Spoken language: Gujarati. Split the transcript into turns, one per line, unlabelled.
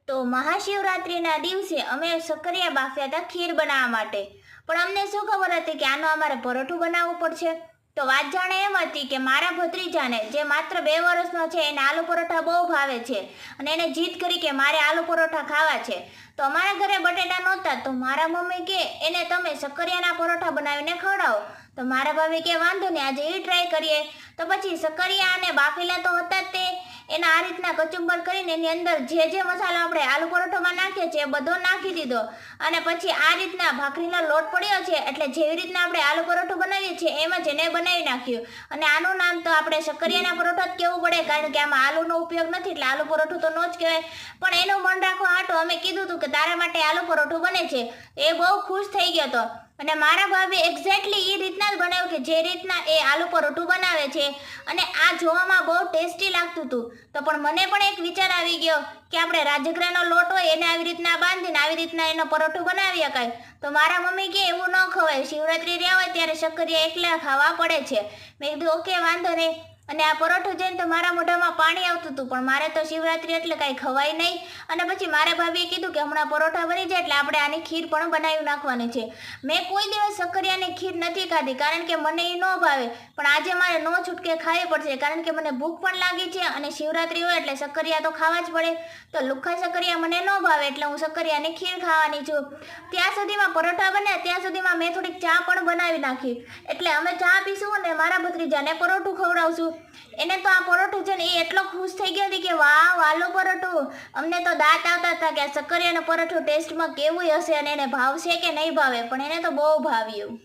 તો મહાશિવરાત્રિના દિવસે અમે સક્કરિયા બાફ્યા હતા ખીર બનાવવા માટે, પણ અમને શું ખબર હતી કે આનો અમારે પરોઠું બનાવવું પડશે. તો વાત જાણે એમ હતી કે મારા ભત્રીજાને જે માત્ર 2 વર્ષનો છે એને આલુ પરોઠા બહુ ભાવે છે અને એને જીદ કરી કે મારે આલુ પરોઠા ખાવા છે. તો અમારા ઘરે બટેટા નહોતા, તો મારા મમ્મી કે એને તમે સક્કરિયાના પરોઠા બનાવીને ખવડાવો. તો મારા ભાભી કે વાંધો નહીં, આજે એ ટ્રાય કરીએ. તો પછી સક્કરિયા અને બાફેલા તો હતા જ તે, એના આ રીતના કચુંબર કરીને એની અંદર જે મસાલો આપણે આલુ પરોઠામાં નાખીએ છીએ એ બધો નાખી દીધો. અને પછી આ રીતના ભાખરીનો લોટ પડ્યો છે એટલે જેવી રીતના આપણે આલુ પરોઠું બનાવીએ છીએ એમ જ એને બનાવી નાખ્યું. અને આનું નામ તો આપણે સક્કરિયાના પરોઠા જ કહેવું પડે, કારણ કે આમાં આલુનો ઉપયોગ નથી એટલે આલુ પરોઠું તો ન જ કહેવાય. પણ એનું મન રાખવા હાટું અમે કીધું હતું કે તારા માટે આલુ પરોઠું બને છે. એ બહુ ખુશ થઈ ગયો હતો અને મારા ભાભી એક્ઝેક્ટલી એ રીતના જ બનાવ્યું કે જે રીતના એ આલુ પરોઠું બનાવે છે. અને આ જોવામાં બહુ ટેસ્ટી લાગતું હતું. તો પણ મને પણ એક વિચાર આવી ગયો કે આપણે રાજગરાનો લોટ હોય એને આવી રીતના બાંધીને આવી રીતના એનો પરોઠું બનાવી શકાય. તો મારા મમ્મી કે એવું ન ખવાય, શિવરાત્રી રહ્યા હોય ત્યારે સક્કરિયા એકલા ખાવા પડે છે. મેં કીધું ઓકે વાંધો નહીં. અને આ પરોઠું જોઈને તો મારા મોઢામાં પાણી આવતું હતું, પણ મારે તો શિવરાત્રી એટલે કાંઈ ખવાય નહીં. અને પછી મારા ભાભીએ કીધું કે હમણાં પરોઠા બની જાય એટલે આપણે આની ખીર પણ બનાવી નાખવાની છે. મેં કોઈ દિવસ સક્કરિયાની ખીર નથી ખાધી કારણ કે મને એ ન ભાવે, પણ આજે મારે નો છૂટકે ખાવી પડશે કારણ કે મને ભૂખ પણ લાગી છે અને શિવરાત્રી હોય એટલે સક્કરિયા તો ખાવા જ પડે. તો લુખ્ખા સક્કરિયા મને ન ભાવે એટલે હું સક્કરિયાની ખીર ખાવાની છું. ત્યાં સુધીમાં પરોઠા બન્યા, ત્યાં સુધીમાં મેં થોડીક ચા પણ બનાવી નાખી. એટલે અમે ચા પીશું અને મારા ભત્રીજાને પરોઠું ખવડાવશું. એને તો આ પરોઠું છે ને એ એટલો ખુશ થઈ ગયો હતી કે વાહ આલુ પરોઠું. અમને તો દાંત આવતા હતા કે આ સક્કરિયાનું પરોઠું ટેસ્ટમાં કેવું હશે અને એને ભાવશે કે નહીં ભાવે, પણ એને તો બહુ ભાવ્યું.